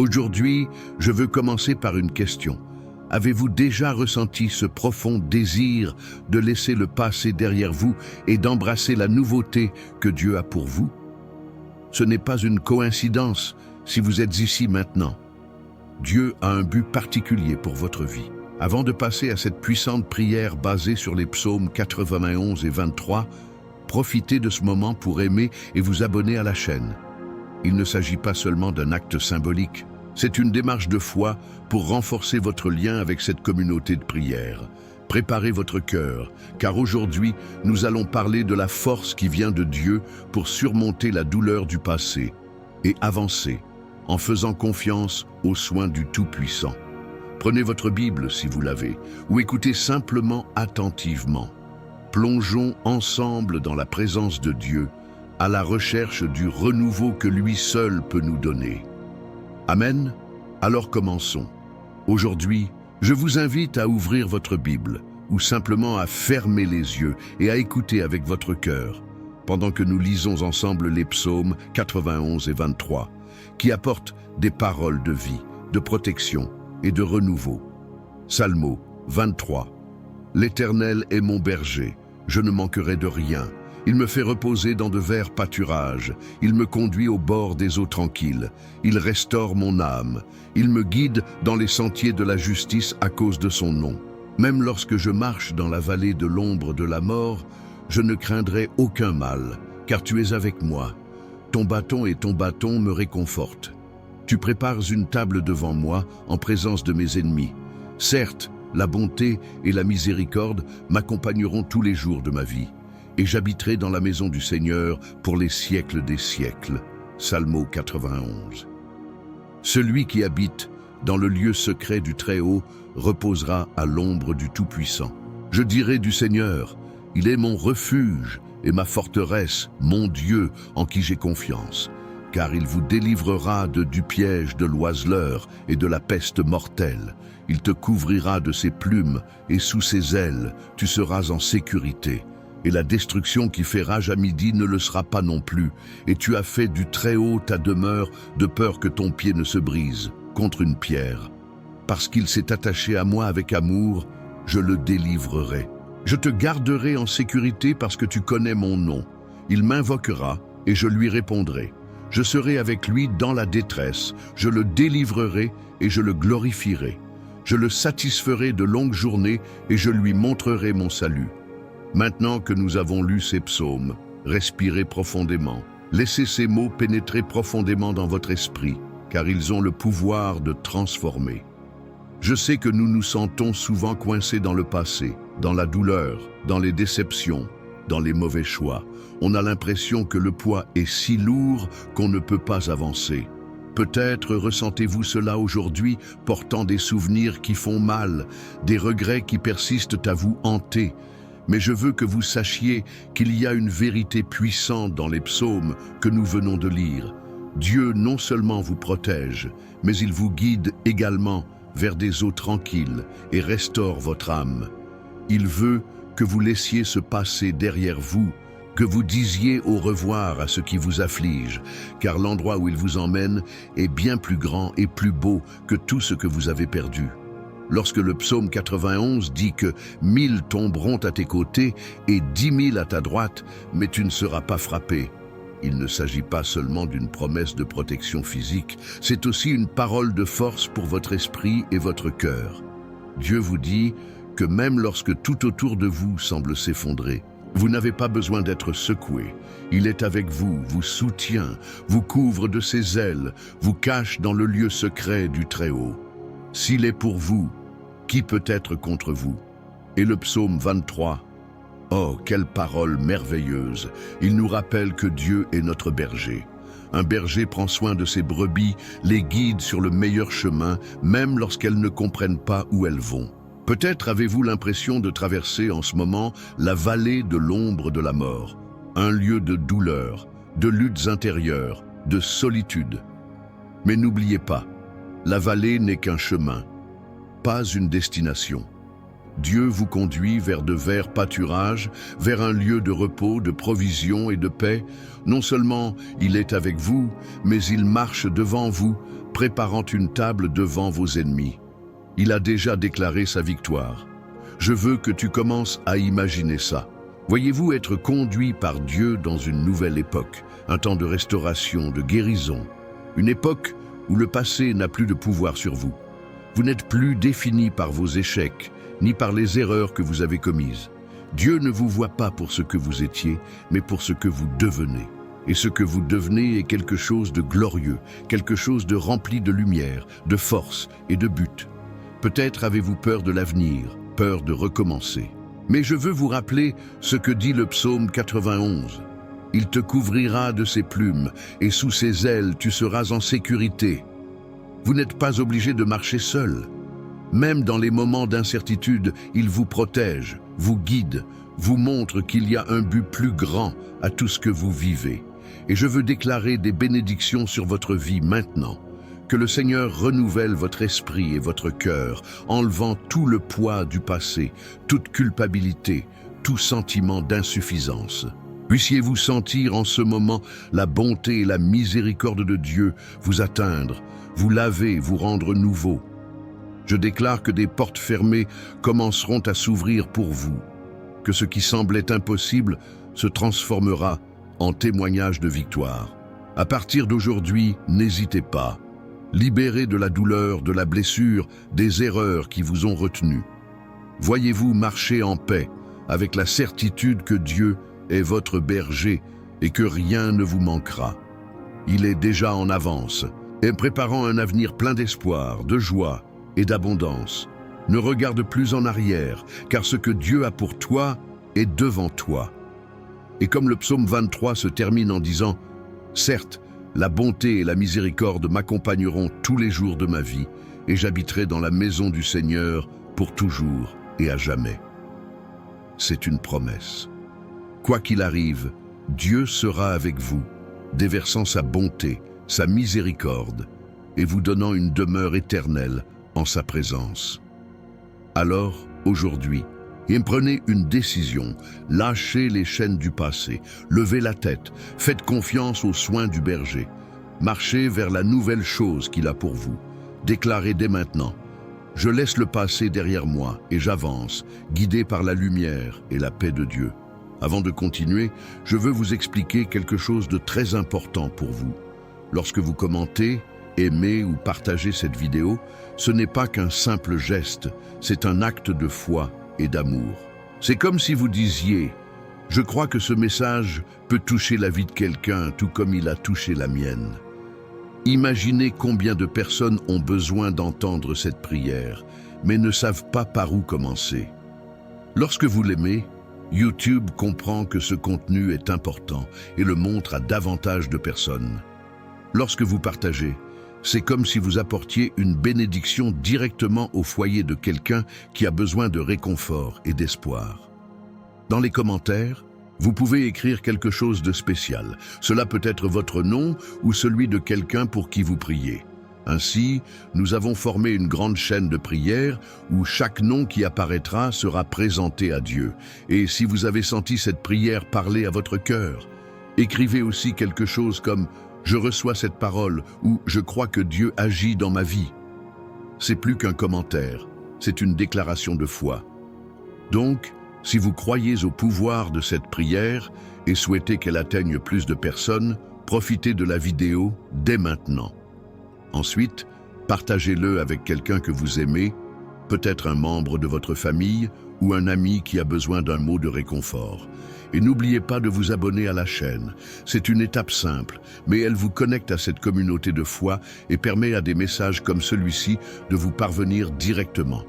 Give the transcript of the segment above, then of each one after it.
Aujourd'hui, je veux commencer par une question. Avez-vous déjà ressenti ce profond désir de laisser le passé derrière vous et d'embrasser la nouveauté que Dieu a pour vous? Ce n'est pas une coïncidence si vous êtes ici maintenant. Dieu a un but particulier pour votre vie. Avant de passer à cette puissante prière basée sur les psaumes 91 et 23, profitez de ce moment pour aimer et vous abonner à la chaîne. Il ne s'agit pas seulement d'un acte symbolique, c'est une démarche de foi pour renforcer votre lien avec cette communauté de prière. Préparez votre cœur, car aujourd'hui, nous allons parler de la force qui vient de Dieu pour surmonter la douleur du passé et avancer en faisant confiance aux soins du Tout-Puissant. Prenez votre Bible si vous l'avez, ou écoutez simplement attentivement. Plongeons ensemble dans la présence de Dieu, à la recherche du renouveau que lui seul peut nous donner. Amen. Alors commençons. Aujourd'hui, je vous invite à ouvrir votre Bible, ou simplement à fermer les yeux et à écouter avec votre cœur, pendant que nous lisons ensemble les psaumes 91 et 23, qui apportent des paroles de vie, de protection et de renouveau. Psalmo 23. L'Éternel est mon berger, je ne manquerai de rien. Il me fait reposer dans de verts pâturages. Il me conduit au bord des eaux tranquilles. Il restaure mon âme. Il me guide dans les sentiers de la justice à cause de son nom. Même lorsque je marche dans la vallée de l'ombre de la mort, je ne craindrai aucun mal, car tu es avec moi. Ton bâton et ton bâton me réconfortent. Tu prépares une table devant moi en présence de mes ennemis. Certes, la bonté et la miséricorde m'accompagneront tous les jours de ma vie. Et j'habiterai dans la maison du Seigneur pour les siècles des siècles. Psalmo 91. Celui qui habite dans le lieu secret du Très-Haut reposera à l'ombre du Tout-Puissant. Je dirai du Seigneur, il est mon refuge et ma forteresse, mon Dieu en qui j'ai confiance. Car il vous délivrera du piège de l'oiseleur et de la peste mortelle. Il te couvrira de ses plumes et sous ses ailes, tu seras en sécurité. Et la destruction qui fait rage à midi ne le sera pas non plus. Et tu as fait du Très-Haut ta demeure, de peur que ton pied ne se brise contre une pierre. Parce qu'il s'est attaché à moi avec amour, je le délivrerai. Je te garderai en sécurité parce que tu connais mon nom. Il m'invoquera et je lui répondrai. Je serai avec lui dans la détresse, je le délivrerai et je le glorifierai. Je le satisferai de longues journées et je lui montrerai mon salut. Maintenant que nous avons lu ces psaumes, respirez profondément. Laissez ces mots pénétrer profondément dans votre esprit, car ils ont le pouvoir de transformer. Je sais que nous nous sentons souvent coincés dans le passé, dans la douleur, dans les déceptions, dans les mauvais choix. On a l'impression que le poids est si lourd qu'on ne peut pas avancer. Peut-être ressentez-vous cela aujourd'hui, portant des souvenirs qui font mal, des regrets qui persistent à vous hanter. Mais je veux que vous sachiez qu'il y a une vérité puissante dans les psaumes que nous venons de lire. Dieu non seulement vous protège, mais il vous guide également vers des eaux tranquilles et restaure votre âme. Il veut que vous laissiez ce passé derrière vous, que vous disiez au revoir à ce qui vous afflige, car l'endroit où il vous emmène est bien plus grand et plus beau que tout ce que vous avez perdu. Lorsque le psaume 91 dit que 1000 tomberont à tes côtés et 10 000 à ta droite, mais tu ne seras pas frappé. Il ne s'agit pas seulement d'une promesse de protection physique, c'est aussi une parole de force pour votre esprit et votre cœur. Dieu vous dit que même lorsque tout autour de vous semble s'effondrer, vous n'avez pas besoin d'être secoué. Il est avec vous, vous soutient, vous couvre de ses ailes, vous cache dans le lieu secret du Très-Haut. S'il est pour vous, qui peut être contre vous? Et le psaume 23. Oh, quelle parole merveilleuse! Il nous rappelle que Dieu est notre berger. Un berger prend soin de ses brebis, les guide sur le meilleur chemin, même lorsqu'elles ne comprennent pas où elles vont. Peut-être avez-vous l'impression de traverser en ce moment la vallée de l'ombre de la mort, un lieu de douleur, de luttes intérieures, de solitude. Mais n'oubliez pas, la vallée n'est qu'un chemin, pas une destination. Dieu vous conduit vers de verts pâturages, vers un lieu de repos, de provision et de paix. Non seulement il est avec vous, mais il marche devant vous, préparant une table devant vos ennemis. Il a déjà déclaré sa victoire. Je veux que tu commences à imaginer ça. Voyez-vous être conduit par Dieu dans une nouvelle époque, un temps de restauration, de guérison, une époque où le passé n'a plus de pouvoir sur vous. Vous n'êtes plus défini par vos échecs, ni par les erreurs que vous avez commises. Dieu ne vous voit pas pour ce que vous étiez, mais pour ce que vous devenez. Et ce que vous devenez est quelque chose de glorieux, quelque chose de rempli de lumière, de force et de but. Peut-être avez-vous peur de l'avenir, peur de recommencer. Mais je veux vous rappeler ce que dit le psaume 91. Il te couvrira de ses plumes, et sous ses ailes tu seras en sécurité. Vous n'êtes pas obligé de marcher seul. Même dans les moments d'incertitude, il vous protège, vous guide, vous montre qu'il y a un but plus grand à tout ce que vous vivez. Et je veux déclarer des bénédictions sur votre vie maintenant. Que le Seigneur renouvelle votre esprit et votre cœur, enlevant tout le poids du passé, toute culpabilité, tout sentiment d'insuffisance. Puissiez-vous sentir en ce moment la bonté et la miséricorde de Dieu vous atteindre, vous laver, vous rendre nouveau. Je déclare que des portes fermées commenceront à s'ouvrir pour vous, que ce qui semblait impossible se transformera en témoignage de victoire. À partir d'aujourd'hui, n'hésitez pas. Libérés de la douleur, de la blessure, des erreurs qui vous ont retenu. Voyez-vous marcher en paix, avec la certitude que Dieu est votre berger et que rien ne vous manquera. Il est déjà en avance, et préparant un avenir plein d'espoir, de joie et d'abondance. Ne regarde plus en arrière, car ce que Dieu a pour toi est devant toi. Et comme le psaume 23 se termine en disant « Certes, la bonté et la miséricorde m'accompagneront tous les jours de ma vie, et j'habiterai dans la maison du Seigneur pour toujours et à jamais. » C'est une promesse. Quoi qu'il arrive, Dieu sera avec vous, déversant sa bonté, sa miséricorde, et vous donnant une demeure éternelle en sa présence. Alors, aujourd'hui, prenez une décision, lâchez les chaînes du passé, levez la tête, faites confiance aux soins du berger, marchez vers la nouvelle chose qu'il a pour vous. Déclarez dès maintenant, « Je laisse le passé derrière moi et j'avance, guidé par la lumière et la paix de Dieu. » Avant de continuer, je veux vous expliquer quelque chose de très important pour vous. Lorsque vous commentez, aimez ou partagez cette vidéo, ce n'est pas qu'un simple geste, c'est un acte de foi et d'amour. C'est comme si vous disiez « Je crois que ce message peut toucher la vie de quelqu'un tout comme il a touché la mienne. » Imaginez combien de personnes ont besoin d'entendre cette prière, mais ne savent pas par où commencer. Lorsque vous l'aimez, YouTube comprend que ce contenu est important et le montre à davantage de personnes. Lorsque vous partagez, c'est comme si vous apportiez une bénédiction directement au foyer de quelqu'un qui a besoin de réconfort et d'espoir. Dans les commentaires, vous pouvez écrire quelque chose de spécial. Cela peut être votre nom ou celui de quelqu'un pour qui vous priez. Ainsi, nous avons formé une grande chaîne de prières où chaque nom qui apparaîtra sera présenté à Dieu. Et si vous avez senti cette prière parler à votre cœur, écrivez aussi quelque chose comme « Je reçois cette parole » ou « Je crois que Dieu agit dans ma vie ». C'est plus qu'un commentaire, c'est une déclaration de foi. Donc, si vous croyez au pouvoir de cette prière et souhaitez qu'elle atteigne plus de personnes, profitez de la vidéo dès maintenant. Ensuite, partagez-le avec quelqu'un que vous aimez, peut-être un membre de votre famille ou un ami qui a besoin d'un mot de réconfort. Et n'oubliez pas de vous abonner à la chaîne. C'est une étape simple, mais elle vous connecte à cette communauté de foi et permet à des messages comme celui-ci de vous parvenir directement.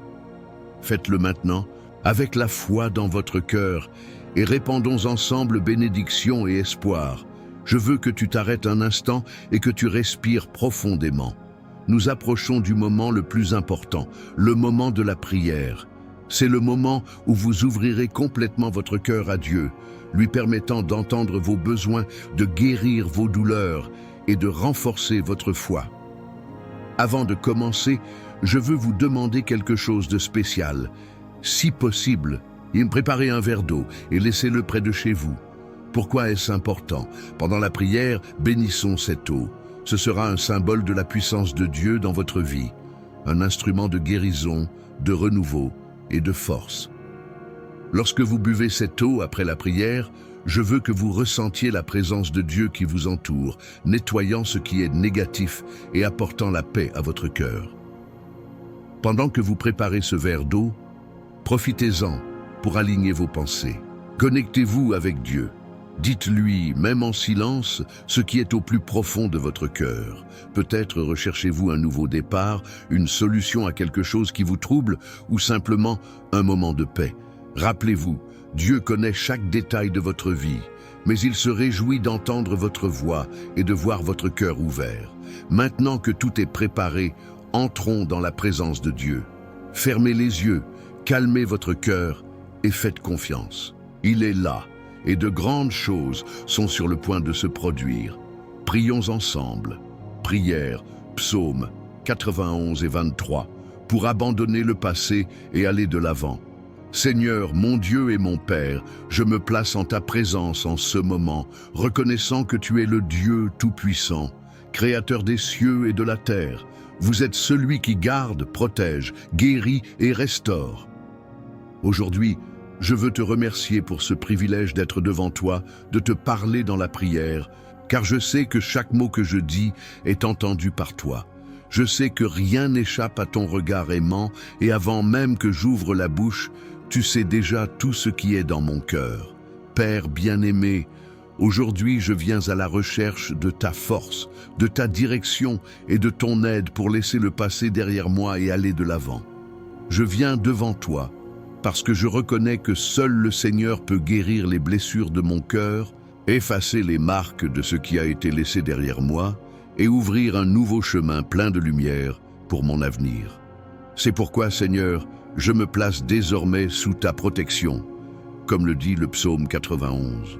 Faites-le maintenant, avec la foi dans votre cœur, et répandons ensemble bénédiction et espoir. Je veux que tu t'arrêtes un instant et que tu respires profondément. Nous approchons du moment le plus important, le moment de la prière. C'est le moment où vous ouvrirez complètement votre cœur à Dieu, lui permettant d'entendre vos besoins, de guérir vos douleurs et de renforcer votre foi. Avant de commencer, je veux vous demander quelque chose de spécial. Si possible, préparez un verre d'eau et laissez-le près de chez vous. Pourquoi est-ce important? Pendant la prière, bénissons cette eau. Ce sera un symbole de la puissance de Dieu dans votre vie, un instrument de guérison, de renouveau et de force. Lorsque vous buvez cette eau après la prière, je veux que vous ressentiez la présence de Dieu qui vous entoure, nettoyant ce qui est négatif et apportant la paix à votre cœur. Pendant que vous préparez ce verre d'eau, profitez-en pour aligner vos pensées. Connectez-vous avec Dieu. Dites-lui, même en silence, ce qui est au plus profond de votre cœur. Peut-être recherchez-vous un nouveau départ, une solution à quelque chose qui vous trouble ou simplement un moment de paix. Rappelez-vous, Dieu connaît chaque détail de votre vie, mais il se réjouit d'entendre votre voix et de voir votre cœur ouvert. Maintenant que tout est préparé, entrons dans la présence de Dieu. Fermez les yeux, calmez votre cœur et faites confiance. Il est là, et de grandes choses sont sur le point de se produire. Prions ensemble. Prière, psaume 91 et 23, pour abandonner le passé et aller de l'avant. Seigneur, mon Dieu et mon Père, je me place en ta présence en ce moment, reconnaissant que tu es le Dieu Tout-Puissant, Créateur des cieux et de la terre. Vous êtes celui qui garde, protège, guérit et restaure. Aujourd'hui, je veux te remercier pour ce privilège d'être devant toi, de te parler dans la prière, car je sais que chaque mot que je dis est entendu par toi. Je sais que rien n'échappe à ton regard aimant, et avant même que j'ouvre la bouche, tu sais déjà tout ce qui est dans mon cœur. Père bien-aimé, aujourd'hui je viens à la recherche de ta force, de ta direction et de ton aide pour laisser le passé derrière moi et aller de l'avant. Je viens devant toi, parce que je reconnais que seul le Seigneur peut guérir les blessures de mon cœur, effacer les marques de ce qui a été laissé derrière moi et ouvrir un nouveau chemin plein de lumière pour mon avenir. C'est pourquoi, Seigneur, je me place désormais sous ta protection, comme le dit le psaume 91.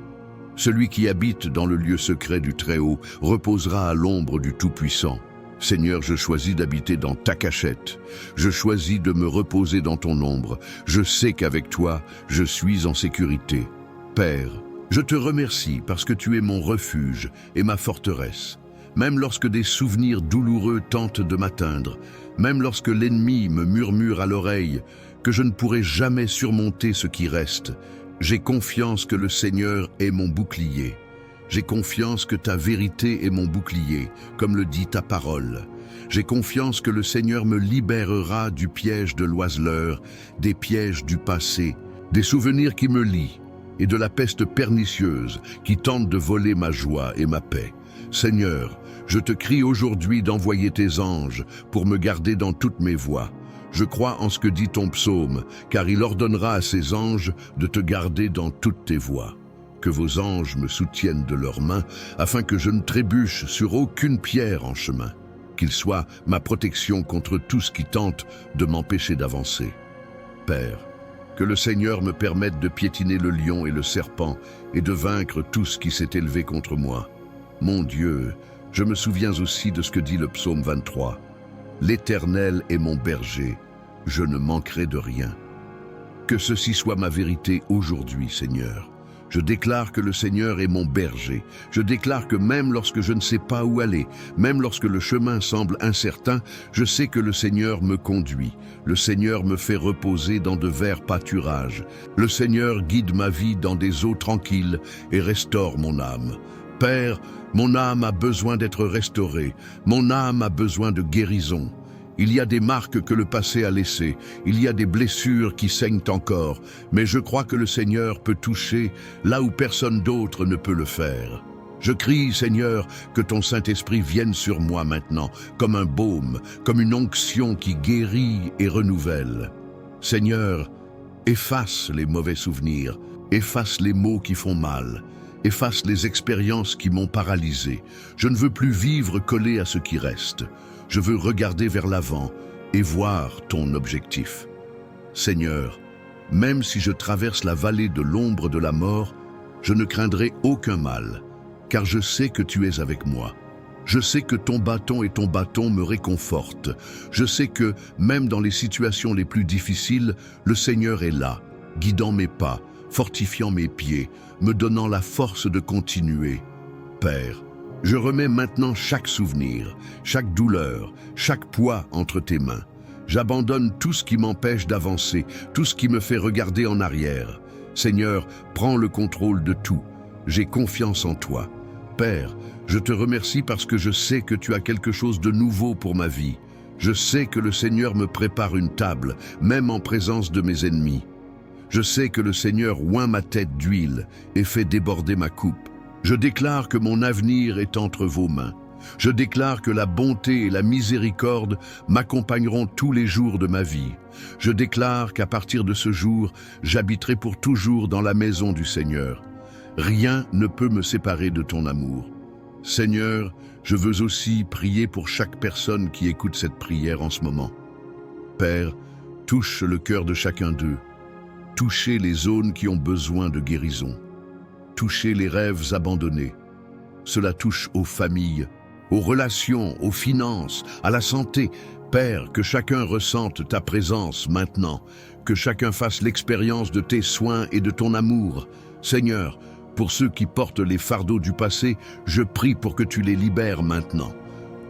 Celui qui habite dans le lieu secret du Très-Haut reposera à l'ombre du Tout-Puissant. Seigneur, je choisis d'habiter dans ta cachette. Je choisis de me reposer dans ton ombre. Je sais qu'avec toi, je suis en sécurité. Père, je te remercie parce que tu es mon refuge et ma forteresse. Même lorsque des souvenirs douloureux tentent de m'atteindre, même lorsque l'ennemi me murmure à l'oreille que je ne pourrai jamais surmonter ce qui reste, j'ai confiance que le Seigneur est mon bouclier. J'ai confiance que ta vérité est mon bouclier, comme le dit ta parole. J'ai confiance que le Seigneur me libérera du piège de l'oiseleur, des pièges du passé, des souvenirs qui me lient et de la peste pernicieuse qui tente de voler ma joie et ma paix. Seigneur, je te crie aujourd'hui d'envoyer tes anges pour me garder dans toutes mes voies. Je crois en ce que dit ton psaume, car il ordonnera à ses anges de te garder dans toutes tes voies. Que vos anges me soutiennent de leurs mains, afin que je ne trébuche sur aucune pierre en chemin. Qu'ils soient ma protection contre tout ce qui tente de m'empêcher d'avancer. Père, que le Seigneur me permette de piétiner le lion et le serpent, et de vaincre tout ce qui s'est élevé contre moi. Mon Dieu, je me souviens aussi de ce que dit le psaume 23. L'Éternel est mon berger, je ne manquerai de rien. Que ceci soit ma vérité aujourd'hui, Seigneur. Je déclare que le Seigneur est mon berger. Je déclare que même lorsque je ne sais pas où aller, même lorsque le chemin semble incertain, je sais que le Seigneur me conduit. Le Seigneur me fait reposer dans de verts pâturages. Le Seigneur guide ma vie dans des eaux tranquilles et restaure mon âme. Père, mon âme a besoin d'être restaurée. Mon âme a besoin de guérison. Il y a des marques que le passé a laissées, il y a des blessures qui saignent encore, mais je crois que le Seigneur peut toucher là où personne d'autre ne peut le faire. Je crie, Seigneur, que ton Saint-Esprit vienne sur moi maintenant, comme un baume, comme une onction qui guérit et renouvelle. Seigneur, efface les mauvais souvenirs, efface les mots qui font mal, efface les expériences qui m'ont paralysé. Je ne veux plus vivre collé à ce qui reste. Je veux regarder vers l'avant et voir ton objectif. Seigneur, même si je traverse la vallée de l'ombre de la mort, je ne craindrai aucun mal, car je sais que tu es avec moi. Je sais que ton bâton et ton bâton me réconfortent. Je sais que, même dans les situations les plus difficiles, le Seigneur est là, guidant mes pas, fortifiant mes pieds, me donnant la force de continuer. Père, Je remets maintenant chaque souvenir, chaque douleur, chaque poids entre tes mains. J'abandonne tout ce qui m'empêche d'avancer, tout ce qui me fait regarder en arrière. Seigneur, prends le contrôle de tout. J'ai confiance en toi. Père, je te remercie parce que je sais que tu as quelque chose de nouveau pour ma vie. Je sais que le Seigneur me prépare une table, même en présence de mes ennemis. Je sais que le Seigneur oint ma tête d'huile et fait déborder ma coupe. Je déclare que mon avenir est entre vos mains. Je déclare que la bonté et la miséricorde m'accompagneront tous les jours de ma vie. Je déclare qu'à partir de ce jour, j'habiterai pour toujours dans la maison du Seigneur. Rien ne peut me séparer de ton amour. Seigneur, je veux aussi prier pour chaque personne qui écoute cette prière en ce moment. Père, touche le cœur de chacun d'eux. Touchez les zones qui ont besoin de guérison. Touchez les rêves abandonnés. Cela touche aux familles, aux relations, aux finances, à la santé. Père, que chacun ressente ta présence maintenant, que chacun fasse l'expérience de tes soins et de ton amour. Seigneur, pour ceux qui portent les fardeaux du passé, je prie pour que tu les libères maintenant.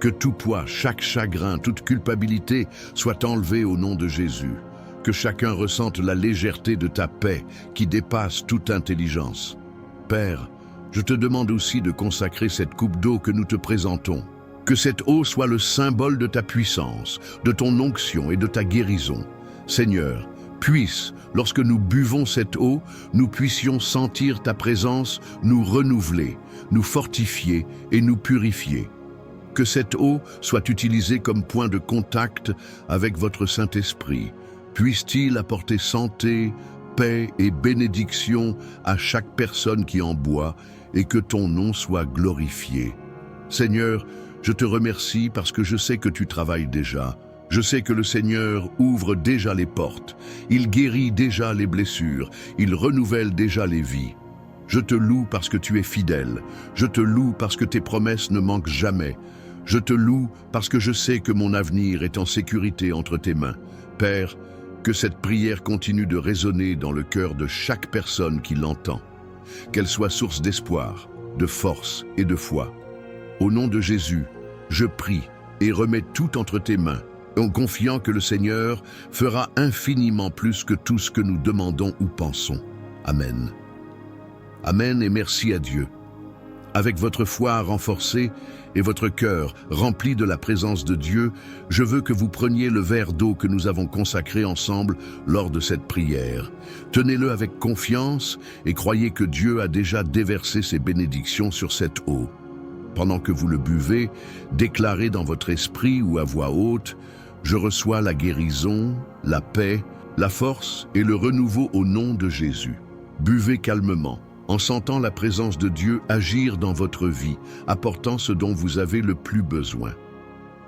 Que tout poids, chaque chagrin, toute culpabilité soit enlevé au nom de Jésus. Que chacun ressente la légèreté de ta paix qui dépasse toute intelligence. Père, je te demande aussi de consacrer cette coupe d'eau que nous te présentons. Que cette eau soit le symbole de ta puissance, de ton onction et de ta guérison. Seigneur, puisse, lorsque nous buvons cette eau, nous puissions sentir ta présence nous renouveler, nous fortifier et nous purifier. Que cette eau soit utilisée comme point de contact avec votre Saint-Esprit. Puisse-t-il apporter santé, paix et bénédiction à chaque personne qui en boit et que ton nom soit glorifié. Seigneur, je te remercie parce que je sais que tu travailles déjà. Je sais que le Seigneur ouvre déjà les portes. Il guérit déjà les blessures. Il renouvelle déjà les vies. Je te loue parce que tu es fidèle. Je te loue parce que tes promesses ne manquent jamais. Je te loue parce que je sais que mon avenir est en sécurité entre tes mains. Père, que cette prière continue de résonner dans le cœur de chaque personne qui l'entend. Qu'elle soit source d'espoir, de force et de foi. Au nom de Jésus, je prie et remets tout entre tes mains, en confiant que le Seigneur fera infiniment plus que tout ce que nous demandons ou pensons. Amen. Amen et merci à Dieu. Avec votre foi renforcée et votre cœur rempli de la présence de Dieu, je veux que vous preniez le verre d'eau que nous avons consacré ensemble lors de cette prière. Tenez-le avec confiance et croyez que Dieu a déjà déversé ses bénédictions sur cette eau. Pendant que vous le buvez, déclarez dans votre esprit ou à voix haute « Je reçois la guérison, la paix, la force et le renouveau au nom de Jésus. » Buvez calmement, en sentant la présence de Dieu agir dans votre vie, apportant ce dont vous avez le plus besoin.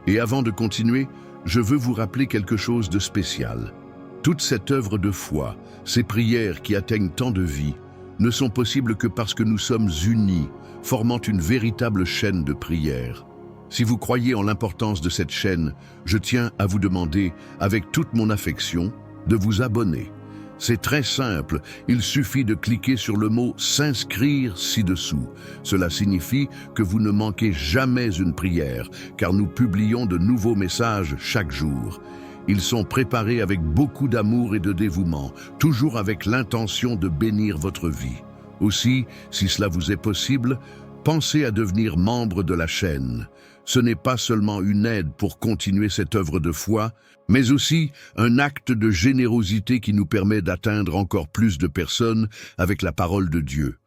Et avant de continuer, je veux vous rappeler quelque chose de spécial. Toute cette œuvre de foi, ces prières qui atteignent tant de vies, ne sont possibles que parce que nous sommes unis, formant une véritable chaîne de prière. Si vous croyez en l'importance de cette chaîne, je tiens à vous demander, avec toute mon affection, de vous abonner. C'est très simple, il suffit de cliquer sur le mot « S'inscrire » ci-dessous. Cela signifie que vous ne manquez jamais une prière, car nous publions de nouveaux messages chaque jour. Ils sont préparés avec beaucoup d'amour et de dévouement, toujours avec l'intention de bénir votre vie. Aussi, si cela vous est possible, pensez à devenir membre de la chaîne. Ce n'est pas seulement une aide pour continuer cette œuvre de foi, mais aussi un acte de générosité qui nous permet d'atteindre encore plus de personnes avec la parole de Dieu.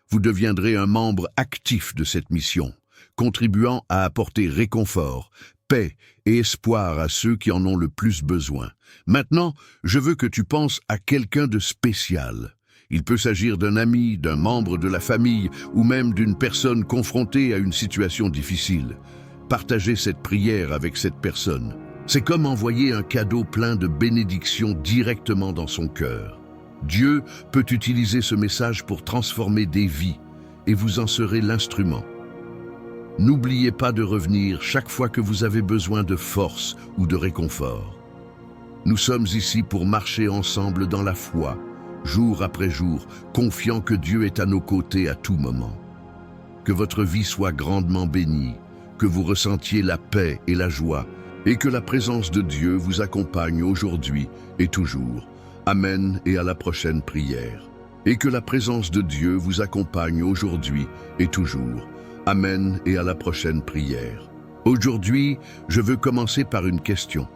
Vous deviendrez un membre actif de cette mission, contribuant à apporter réconfort, paix et espoir à ceux qui en ont le plus besoin. Maintenant, je veux que tu penses à quelqu'un de spécial. Il peut s'agir d'un ami, d'un membre de la famille ou même d'une personne confrontée à une situation difficile. Partagez cette prière avec cette personne. C'est comme envoyer un cadeau plein de bénédictions directement dans son cœur. Dieu peut utiliser ce message pour transformer des vies et vous en serez l'instrument. N'oubliez pas de revenir chaque fois que vous avez besoin de force ou de réconfort. Nous sommes ici pour marcher ensemble dans la foi, jour après jour, confiant que Dieu est à nos côtés à tout moment. que votre vie soit grandement bénie, que vous ressentiez la paix et la joie, et que la présence de Dieu vous accompagne aujourd'hui et toujours. Amen et à la prochaine prière. Et que la présence de Dieu vous accompagne aujourd'hui et toujours. Amen et à la prochaine prière. Aujourd'hui, je veux commencer par une question.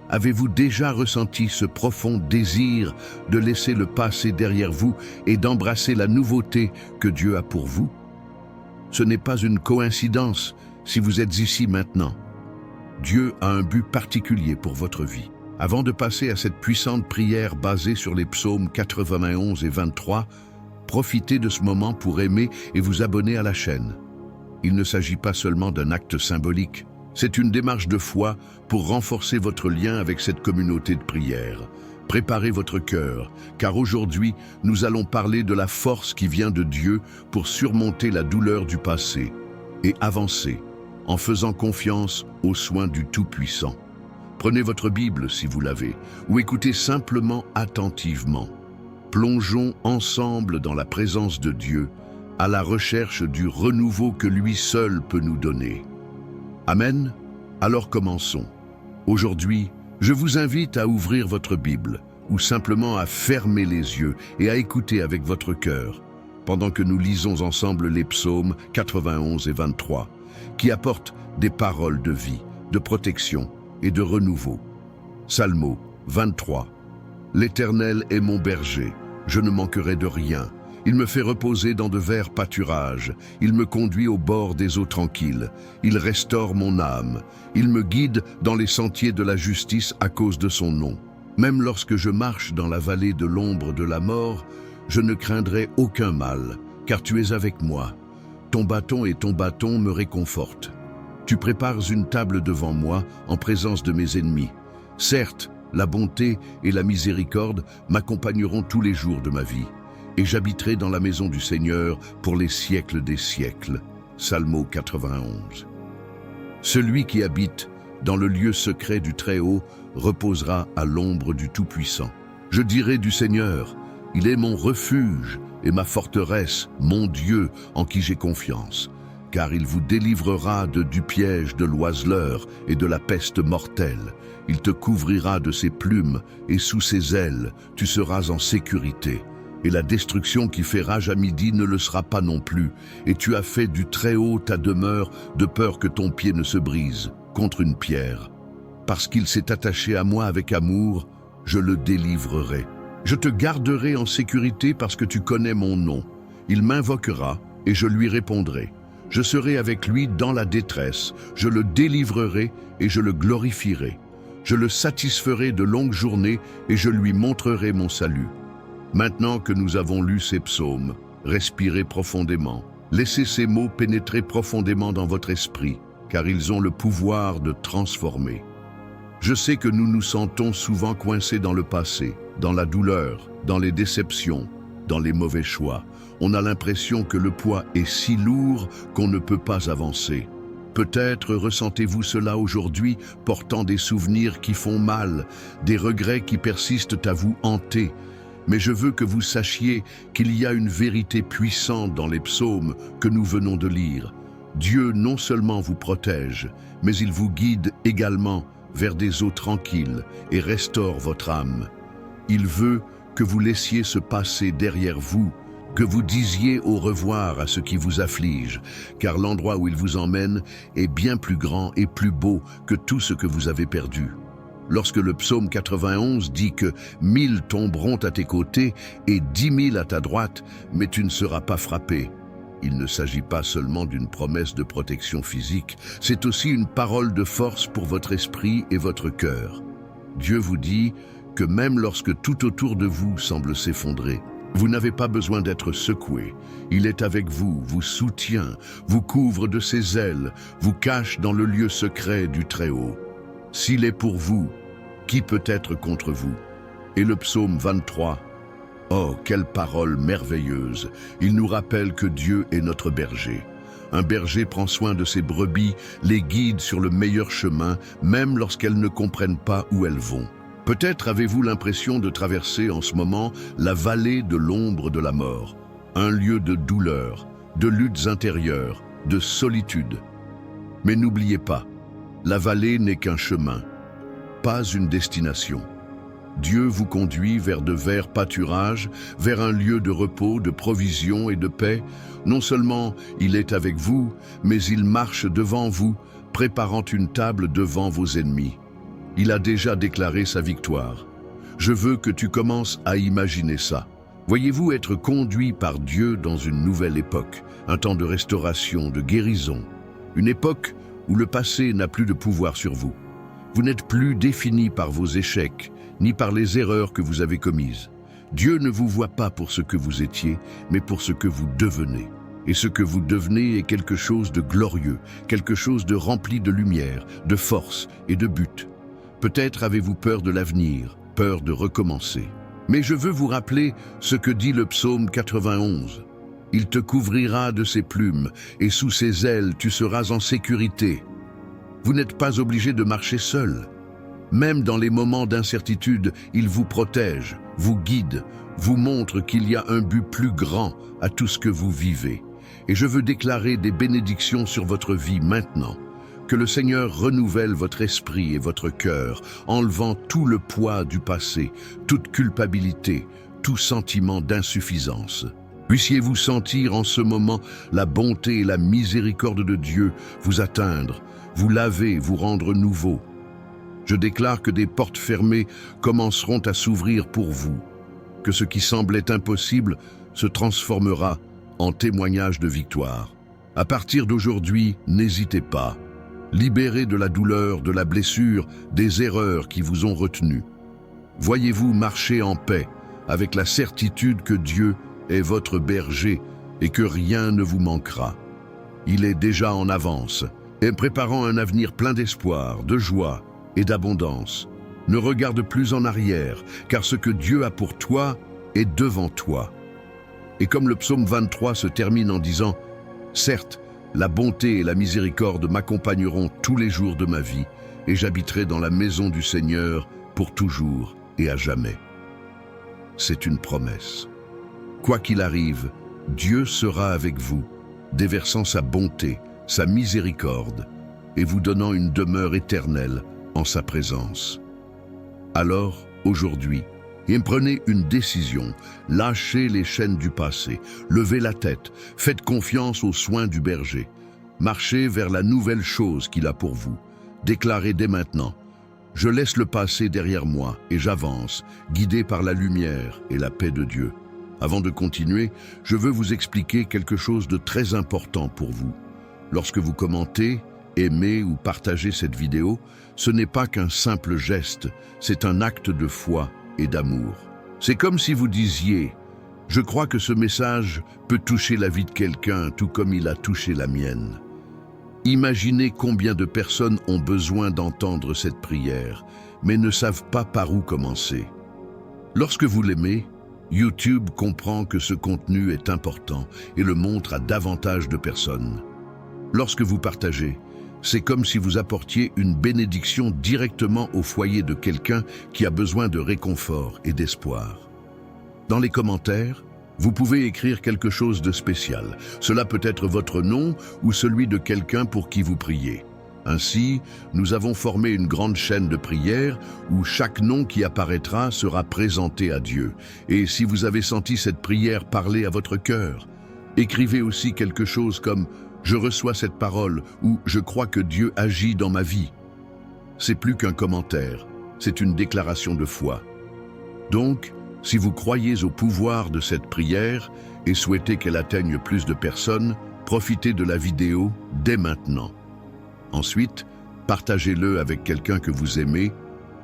Avez-vous déjà ressenti ce profond désir de laisser le passé derrière vous et d'embrasser la nouveauté que Dieu a pour vous? Ce n'est pas une coïncidence si vous êtes ici maintenant. Dieu a un but particulier pour votre vie. Avant de passer à cette puissante prière basée sur les psaumes 91 et 23, profitez de ce moment pour aimer et vous abonner à la chaîne. Il ne s'agit pas seulement d'un acte symbolique, c'est une démarche de foi pour renforcer votre lien avec cette communauté de prière. Préparez votre cœur, car aujourd'hui, nous allons parler de la force qui vient de Dieu pour surmonter la douleur du passé et avancer en faisant confiance aux soins du Tout-Puissant. Prenez votre Bible si vous l'avez, ou écoutez simplement attentivement. Plongeons ensemble dans la présence de Dieu, à la recherche du renouveau que lui seul peut nous donner. Amen. Alors commençons. Aujourd'hui, je vous invite à ouvrir votre Bible, ou simplement à fermer les yeux et à écouter avec votre cœur, pendant que nous lisons ensemble les psaumes 91 et 23, qui apportent des paroles de vie, de protection et de renouveau. Psalmo 23. L'Éternel est mon berger, je ne manquerai de rien. Il me fait reposer dans de verts pâturages. Il me conduit au bord des eaux tranquilles. Il restaure mon âme. Il me guide dans les sentiers de la justice à cause de son nom. Même lorsque je marche dans la vallée de l'ombre de la mort, je ne craindrai aucun mal, car tu es avec moi. Ton bâton et ton bâton me réconfortent. Tu prépares une table devant moi en présence de mes ennemis. Certes, la bonté et la miséricorde m'accompagneront tous les jours de ma vie. Et j'habiterai dans la maison du Seigneur pour les siècles des siècles. Psalmo 91. Celui qui habite dans le lieu secret du Très-Haut reposera à l'ombre du Tout-Puissant. Je dirai du Seigneur, il est mon refuge et ma forteresse, mon Dieu en qui j'ai confiance. Car il vous délivrera du piège de l'oiseleur et de la peste mortelle. Il te couvrira de ses plumes et sous ses ailes, tu seras en sécurité. Et la destruction qui fait rage à midi ne le sera pas non plus. Et tu as fait du Très-Haut ta demeure, de peur que ton pied ne se brise contre une pierre. Parce qu'il s'est attaché à moi avec amour, je le délivrerai. Je te garderai en sécurité parce que tu connais mon nom. Il m'invoquera et je lui répondrai. Je serai avec lui dans la détresse. Je le délivrerai et je le glorifierai. Je le satisferai de longues journées et je lui montrerai mon salut. Maintenant que nous avons lu ces psaumes, respirez profondément. Laissez ces mots pénétrer profondément dans votre esprit, car ils ont le pouvoir de transformer. Je sais que nous nous sentons souvent coincés dans le passé, dans la douleur, dans les déceptions, dans les mauvais choix. On a l'impression que le poids est si lourd qu'on ne peut pas avancer. Peut-être ressentez-vous cela aujourd'hui, portant des souvenirs qui font mal, des regrets qui persistent à vous hanter. Mais je veux que vous sachiez qu'il y a une vérité puissante dans les psaumes que nous venons de lire. Dieu non seulement vous protège, mais il vous guide également vers des eaux tranquilles et restaure votre âme. Il veut que vous laissiez ce passé derrière vous, que vous disiez au revoir à ce qui vous afflige, car l'endroit où il vous emmène est bien plus grand et plus beau que tout ce que vous avez perdu. Lorsque le psaume 91 dit que 1000 tomberont à tes côtés et 10 000 à ta droite, mais tu ne seras pas frappé. Il ne s'agit pas seulement d'une promesse de protection physique, c'est aussi une parole de force pour votre esprit et votre cœur. Dieu vous dit que même lorsque tout autour de vous semble s'effondrer, vous n'avez pas besoin d'être secoué. Il est avec vous, vous soutient, vous couvre de ses ailes, vous cache dans le lieu secret du Très-Haut. S'il est pour vous, qui peut être contre vous? Et le psaume 23. Oh, quelle parole merveilleuse! Il nous rappelle que Dieu est notre berger. Un berger prend soin de ses brebis, les guide sur le meilleur chemin, même lorsqu'elles ne comprennent pas où elles vont. Peut-être avez-vous l'impression de traverser en ce moment la vallée de l'ombre de la mort, un lieu de douleur, de luttes intérieures, de solitude. Mais n'oubliez pas, la vallée n'est qu'un chemin, pas une destination. Dieu vous conduit vers de verts pâturages, vers un lieu de repos, de provision et de paix. Non seulement il est avec vous, mais il marche devant vous, préparant une table devant vos ennemis. Il a déjà déclaré sa victoire. Je veux que tu commences à imaginer ça. Voyez-vous être conduit par Dieu dans une nouvelle époque, un temps de restauration, de guérison, une époque où le passé n'a plus de pouvoir sur vous. Vous n'êtes plus défini par vos échecs, ni par les erreurs que vous avez commises. Dieu ne vous voit pas pour ce que vous étiez, mais pour ce que vous devenez. Et ce que vous devenez est quelque chose de glorieux, quelque chose de rempli de lumière, de force et de but. Peut-être avez-vous peur de l'avenir, peur de recommencer. Mais je veux vous rappeler ce que dit le psaume 91. Il te couvrira de ses plumes, et sous ses ailes tu seras en sécurité. Vous n'êtes pas obligé de marcher seul. Même dans les moments d'incertitude, il vous protège, vous guide, vous montre qu'il y a un but plus grand à tout ce que vous vivez. Et je veux déclarer des bénédictions sur votre vie maintenant. Que le Seigneur renouvelle votre esprit et votre cœur, enlevant tout le poids du passé, toute culpabilité, tout sentiment d'insuffisance. Puissiez-vous sentir en ce moment la bonté et la miséricorde de Dieu vous atteindre, vous laver, vous rendre nouveau. Je déclare que des portes fermées commenceront à s'ouvrir pour vous, que ce qui semblait impossible se transformera en témoignage de victoire. À partir d'aujourd'hui, n'hésitez pas. Libérez de la douleur, de la blessure, des erreurs qui vous ont retenu. Voyez-vous marcher en paix, avec la certitude que Dieu est votre berger et que rien ne vous manquera. Il est déjà en avance, et préparant un avenir plein d'espoir, de joie et d'abondance. Ne regarde plus en arrière, car ce que Dieu a pour toi est devant toi. Et comme le psaume 23 se termine en disant « Certes, la bonté et la miséricorde m'accompagneront tous les jours de ma vie, et j'habiterai dans la maison du Seigneur pour toujours et à jamais. » C'est une promesse. Quoi qu'il arrive, Dieu sera avec vous, déversant sa bonté, sa miséricorde, et vous donnant une demeure éternelle en sa présence. Alors, aujourd'hui, prenez une décision, lâchez les chaînes du passé, levez la tête, faites confiance aux soins du berger, marchez vers la nouvelle chose qu'il a pour vous. Déclarez dès maintenant, « Je laisse le passé derrière moi et j'avance, guidé par la lumière et la paix de Dieu. » Avant de continuer, je veux vous expliquer quelque chose de très important pour vous. Lorsque vous commentez, aimez ou partagez cette vidéo, ce n'est pas qu'un simple geste, c'est un acte de foi et d'amour. C'est comme si vous disiez « Je crois que ce message peut toucher la vie de quelqu'un tout comme il a touché la mienne. » Imaginez combien de personnes ont besoin d'entendre cette prière, mais ne savent pas par où commencer. Lorsque vous l'aimez, YouTube comprend que ce contenu est important et le montre à davantage de personnes. Lorsque vous partagez, c'est comme si vous apportiez une bénédiction directement au foyer de quelqu'un qui a besoin de réconfort et d'espoir. Dans les commentaires, vous pouvez écrire quelque chose de spécial. Cela peut être votre nom ou celui de quelqu'un pour qui vous priez. Ainsi, nous avons formé une grande chaîne de prières où chaque nom qui apparaîtra sera présenté à Dieu. Et si vous avez senti cette prière parler à votre cœur, écrivez aussi quelque chose comme « Je reçois cette parole » ou « Je crois que Dieu agit dans ma vie ». C'est plus qu'un commentaire, c'est une déclaration de foi. Donc, si vous croyez au pouvoir de cette prière et souhaitez qu'elle atteigne plus de personnes, profitez de la vidéo dès maintenant. Ensuite, partagez-le avec quelqu'un que vous aimez,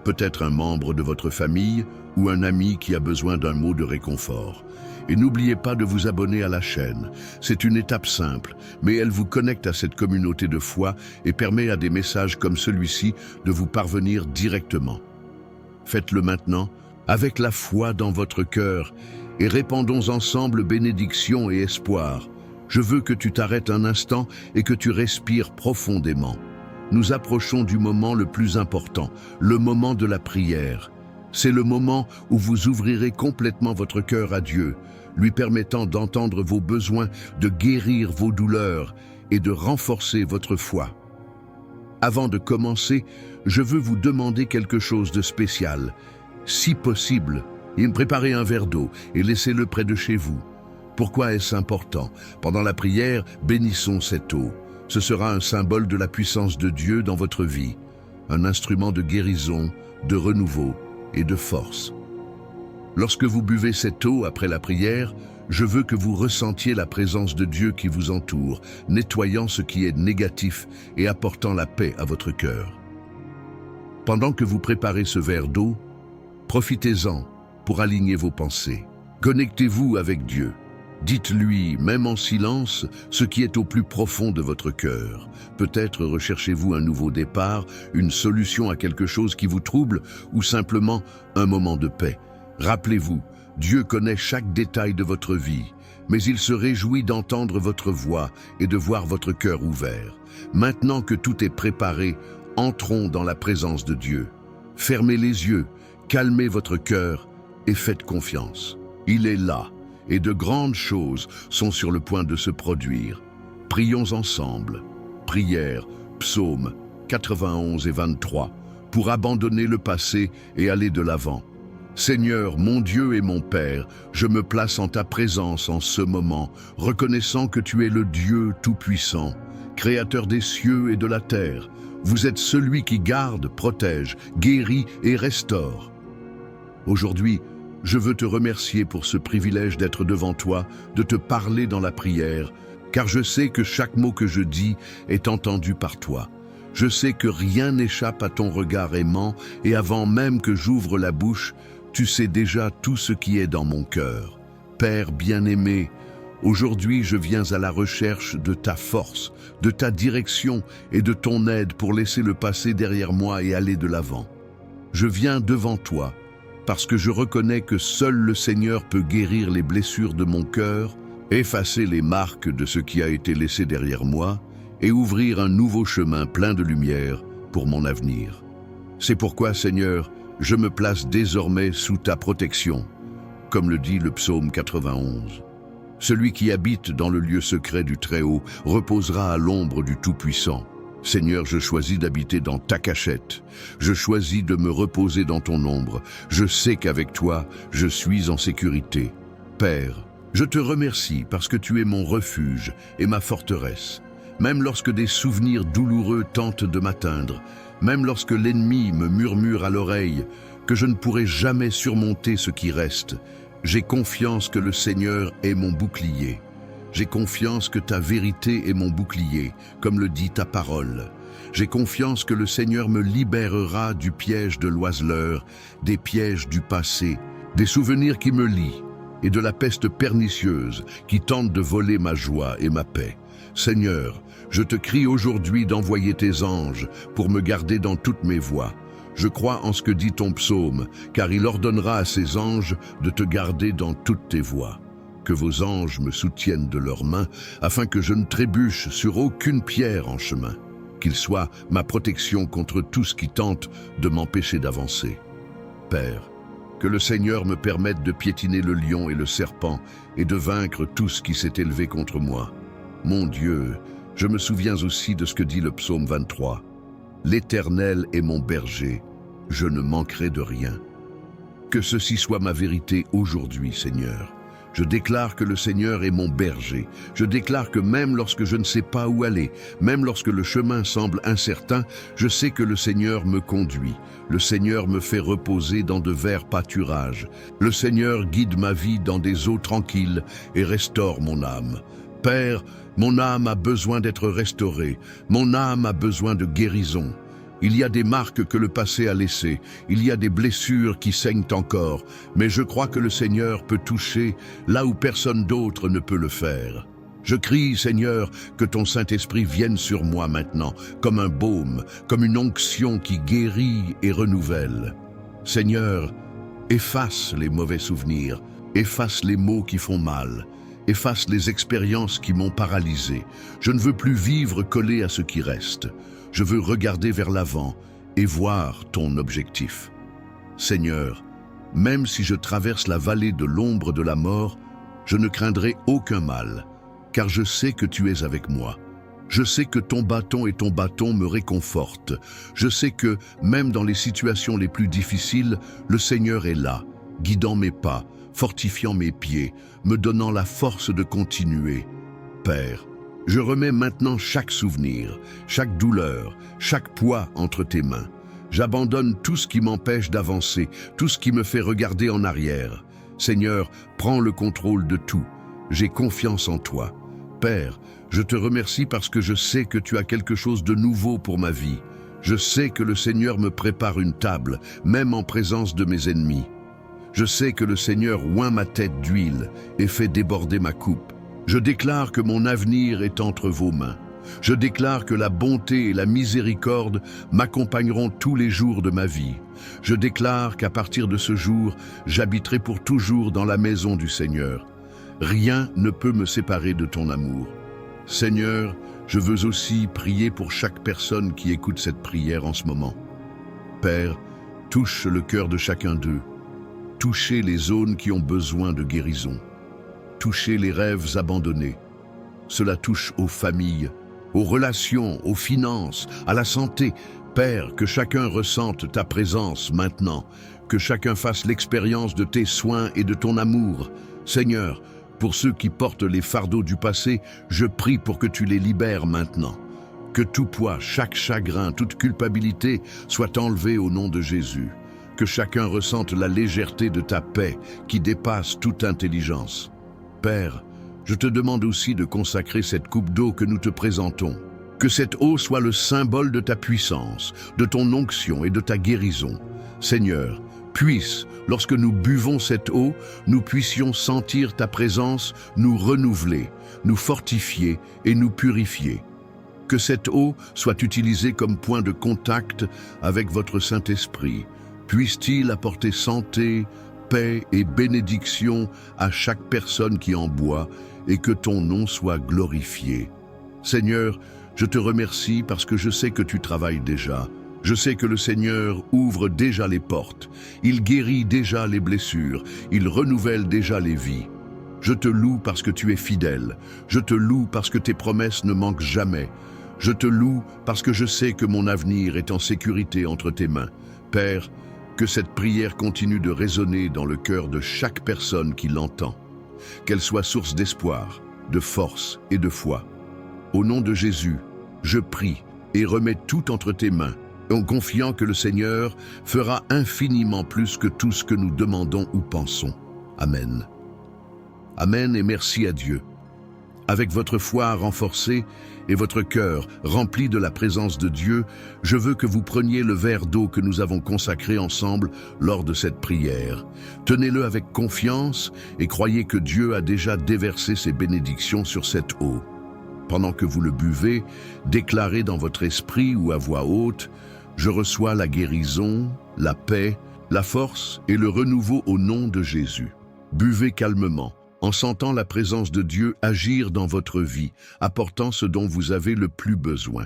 peut-être un membre de votre famille ou un ami qui a besoin d'un mot de réconfort. Et n'oubliez pas de vous abonner à la chaîne. C'est une étape simple, mais elle vous connecte à cette communauté de foi et permet à des messages comme celui-ci de vous parvenir directement. Faites-le maintenant, avec la foi dans votre cœur, et répandons ensemble bénédiction et espoir. Je veux que tu t'arrêtes un instant et que tu respires profondément. Nous approchons du moment le plus important, le moment de la prière. C'est le moment où vous ouvrirez complètement votre cœur à Dieu, lui permettant d'entendre vos besoins, de guérir vos douleurs et de renforcer votre foi. Avant de commencer, je veux vous demander quelque chose de spécial. Si possible, préparez un verre d'eau et laissez-le près de chez vous. Pourquoi est-ce important? Pendant la prière, bénissons cette eau. Ce sera un symbole de la puissance de Dieu dans votre vie, un instrument de guérison, de renouveau et de force. Lorsque vous buvez cette eau après la prière, je veux que vous ressentiez la présence de Dieu qui vous entoure, nettoyant ce qui est négatif et apportant la paix à votre cœur. Pendant que vous préparez ce verre d'eau, profitez-en pour aligner vos pensées. Connectez-vous avec Dieu. Dites-lui, même en silence, ce qui est au plus profond de votre cœur. Peut-être recherchez-vous un nouveau départ, une solution à quelque chose qui vous trouble ou simplement un moment de paix. Rappelez-vous, Dieu connaît chaque détail de votre vie, mais il se réjouit d'entendre votre voix et de voir votre cœur ouvert. Maintenant que tout est préparé, entrons dans la présence de Dieu. Fermez les yeux, calmez votre cœur et faites confiance. Il est là. Et de grandes choses sont sur le point de se produire. Prions ensemble. Prière, psaume 91 et 23, pour abandonner le passé et aller de l'avant. Seigneur, mon Dieu et mon Père, je me place en ta présence en ce moment, reconnaissant que tu es le Dieu Tout-Puissant, Créateur des cieux et de la terre. Vous êtes celui qui garde, protège, guérit et restaure. Aujourd'hui, je veux te remercier pour ce privilège d'être devant toi, de te parler dans la prière, car je sais que chaque mot que je dis est entendu par toi. Je sais que rien n'échappe à ton regard aimant, et avant même que j'ouvre la bouche, tu sais déjà tout ce qui est dans mon cœur. Père bien-aimé, aujourd'hui je viens à la recherche de ta force, de ta direction et de ton aide pour laisser le passé derrière moi et aller de l'avant. Je viens devant toi, parce que je reconnais que seul le Seigneur peut guérir les blessures de mon cœur, effacer les marques de ce qui a été laissé derrière moi et ouvrir un nouveau chemin plein de lumière pour mon avenir. C'est pourquoi, Seigneur, je me place désormais sous ta protection, comme le dit le psaume 91. Celui qui habite dans le lieu secret du Très-Haut reposera à l'ombre du Tout-Puissant. Seigneur, je choisis d'habiter dans ta cachette. Je choisis de me reposer dans ton ombre. Je sais qu'avec toi, je suis en sécurité. Père, je te remercie parce que tu es mon refuge et ma forteresse. Même lorsque des souvenirs douloureux tentent de m'atteindre, même lorsque l'ennemi me murmure à l'oreille que je ne pourrai jamais surmonter ce qui reste, j'ai confiance que le Seigneur est mon bouclier. J'ai confiance que ta vérité est mon bouclier, comme le dit ta parole. J'ai confiance que le Seigneur me libérera du piège de l'oiseleur, des pièges du passé, des souvenirs qui me lient et de la peste pernicieuse qui tente de voler ma joie et ma paix. Seigneur, je te crie aujourd'hui d'envoyer tes anges pour me garder dans toutes mes voies. Je crois en ce que dit ton psaume, car il ordonnera à ses anges de te garder dans toutes tes voies. Que vos anges me soutiennent de leurs mains, afin que je ne trébuche sur aucune pierre en chemin, qu'ils soient ma protection contre tout ce qui tente de m'empêcher d'avancer. Père, que le Seigneur me permette de piétiner le lion et le serpent, et de vaincre tout ce qui s'est élevé contre moi. Mon Dieu, je me souviens aussi de ce que dit le psaume 23. L'Éternel est mon berger, je ne manquerai de rien. Que ceci soit ma vérité aujourd'hui, Seigneur. Je déclare que le Seigneur est mon berger. Je déclare que même lorsque je ne sais pas où aller, même lorsque le chemin semble incertain, je sais que le Seigneur me conduit. Le Seigneur me fait reposer dans de verts pâturages. Le Seigneur guide ma vie dans des eaux tranquilles et restaure mon âme. Père, mon âme a besoin d'être restaurée. Mon âme a besoin de guérison. Il y a des marques que le passé a laissées, il y a des blessures qui saignent encore, mais je crois que le Seigneur peut toucher là où personne d'autre ne peut le faire. Je crie, Seigneur, que ton Saint-Esprit vienne sur moi maintenant, comme un baume, comme une onction qui guérit et renouvelle. Seigneur, efface les mauvais souvenirs, efface les mots qui font mal, efface les expériences qui m'ont paralysé. Je ne veux plus vivre collé à ce qui reste. Je veux regarder vers l'avant et voir ton objectif. Seigneur, même si je traverse la vallée de l'ombre de la mort, Je ne craindrai aucun mal, car je sais que tu es avec moi. Je sais que ton bâton me réconfortent. Je sais que, même dans les situations les plus difficiles, le Seigneur est là, guidant mes pas, fortifiant mes pieds, me donnant la force de continuer. Père, je remets maintenant chaque souvenir, chaque douleur, chaque poids entre tes mains. J'abandonne tout ce qui m'empêche d'avancer, tout ce qui me fait regarder en arrière. Seigneur, prends le contrôle de tout. J'ai confiance en toi. Père, je te remercie parce que je sais que tu as quelque chose de nouveau pour ma vie. Je sais que le Seigneur me prépare une table, même en présence de mes ennemis. Je sais que le Seigneur oint ma tête d'huile et fait déborder ma coupe. Je déclare que mon avenir est entre vos mains. Je déclare que la bonté et la miséricorde m'accompagneront tous les jours de ma vie. Je déclare qu'à partir de ce jour, j'habiterai pour toujours dans la maison du Seigneur. Rien ne peut me séparer de ton amour. Seigneur, je veux aussi prier pour chaque personne qui écoute cette prière en ce moment. Père, touche le cœur de chacun d'eux. Touchez les zones qui ont besoin de guérison. Touchez les rêves abandonnés. Cela touche aux familles, aux relations, aux finances, à la santé. Père, que chacun ressente ta présence maintenant, que chacun fasse l'expérience de tes soins et de ton amour. Seigneur, pour ceux qui portent les fardeaux du passé, je prie pour que tu les libères maintenant. Que tout poids, chaque chagrin, toute culpabilité soit enlevé au nom de Jésus. Que chacun ressente la légèreté de ta paix qui dépasse toute intelligence. Père, je te demande aussi de consacrer cette coupe d'eau que nous te présentons. Que cette eau soit le symbole de ta puissance, de ton onction et de ta guérison. Seigneur, puisse, lorsque nous buvons cette eau, nous puissions sentir ta présence nous renouveler, nous fortifier et nous purifier. Que cette eau soit utilisée comme point de contact avec votre Saint-Esprit. Puisse-t-il apporter santé, paix et bénédiction à chaque personne qui en boit et que ton nom soit glorifié. Seigneur, je te remercie parce que je sais que tu travailles déjà. Je sais que le Seigneur ouvre déjà les portes, il guérit déjà les blessures, il renouvelle déjà les vies. Je te loue parce que tu es fidèle, je te loue parce que tes promesses ne manquent jamais. Je te loue parce que je sais que mon avenir est en sécurité entre tes mains. Père, que cette prière continue de résonner dans le cœur de chaque personne qui l'entend. Qu'elle soit source d'espoir, de force et de foi. Au nom de Jésus, je prie et remets tout entre tes mains, en confiant que le Seigneur fera infiniment plus que tout ce que nous demandons ou pensons. Amen. Amen et merci à Dieu. Avec votre foi renforcée et votre cœur rempli de la présence de Dieu, je veux que vous preniez le verre d'eau que nous avons consacré ensemble lors de cette prière. Tenez-le avec confiance et croyez que Dieu a déjà déversé ses bénédictions sur cette eau. Pendant que vous le buvez, déclarez dans votre esprit ou à voix haute « Je reçois la guérison, la paix, la force et le renouveau au nom de Jésus. » Buvez calmement, en sentant la présence de Dieu agir dans votre vie, apportant ce dont vous avez le plus besoin.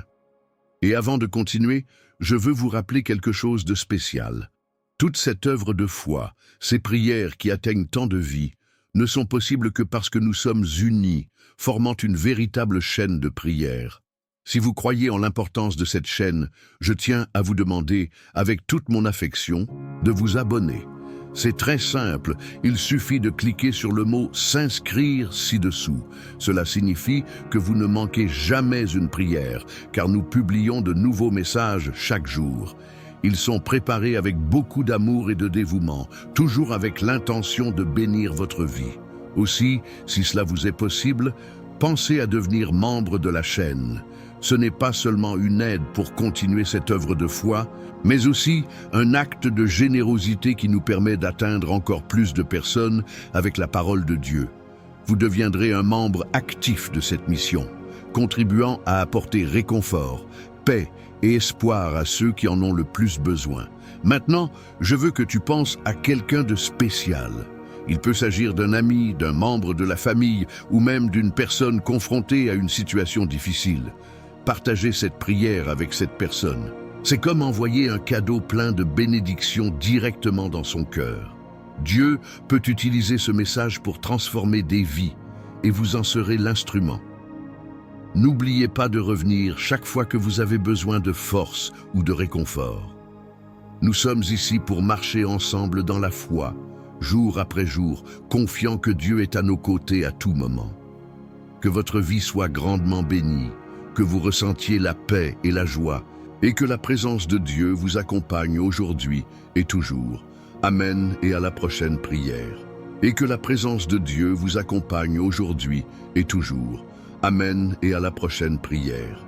Et avant de continuer, je veux vous rappeler quelque chose de spécial. Toute cette œuvre de foi, ces prières qui atteignent tant de vies, ne sont possibles que parce que nous sommes unis, formant une véritable chaîne de prières. Si vous croyez en l'importance de cette chaîne, je tiens à vous demander, avec toute mon affection, de vous abonner. C'est très simple, il suffit de cliquer sur le mot « S'inscrire » ci-dessous. Cela signifie que vous ne manquez jamais une prière, car nous publions de nouveaux messages chaque jour. Ils sont préparés avec beaucoup d'amour et de dévouement, toujours avec l'intention de bénir votre vie. Aussi, si cela vous est possible, pensez à devenir membre de la chaîne. Ce n'est pas seulement une aide pour continuer cette œuvre de foi, mais aussi un acte de générosité qui nous permet d'atteindre encore plus de personnes avec la parole de Dieu. Vous deviendrez un membre actif de cette mission, contribuant à apporter réconfort, paix et espoir à ceux qui en ont le plus besoin. Maintenant, je veux que tu penses à quelqu'un de spécial. Il peut s'agir d'un ami, d'un membre de la famille ou même d'une personne confrontée à une situation difficile. Partagez cette prière avec cette personne. C'est comme envoyer un cadeau plein de bénédictions directement dans son cœur. Dieu peut utiliser ce message pour transformer des vies et vous en serez l'instrument. N'oubliez pas de revenir chaque fois que vous avez besoin de force ou de réconfort. Nous sommes ici pour marcher ensemble dans la foi, jour après jour, confiant que Dieu est à nos côtés à tout moment. Que votre vie soit grandement bénie, que vous ressentiez la paix et la joie, et que la présence de Dieu vous accompagne aujourd'hui et toujours. Amen et à la prochaine prière. Et que la présence de Dieu vous accompagne aujourd'hui et toujours. Amen et à la prochaine prière.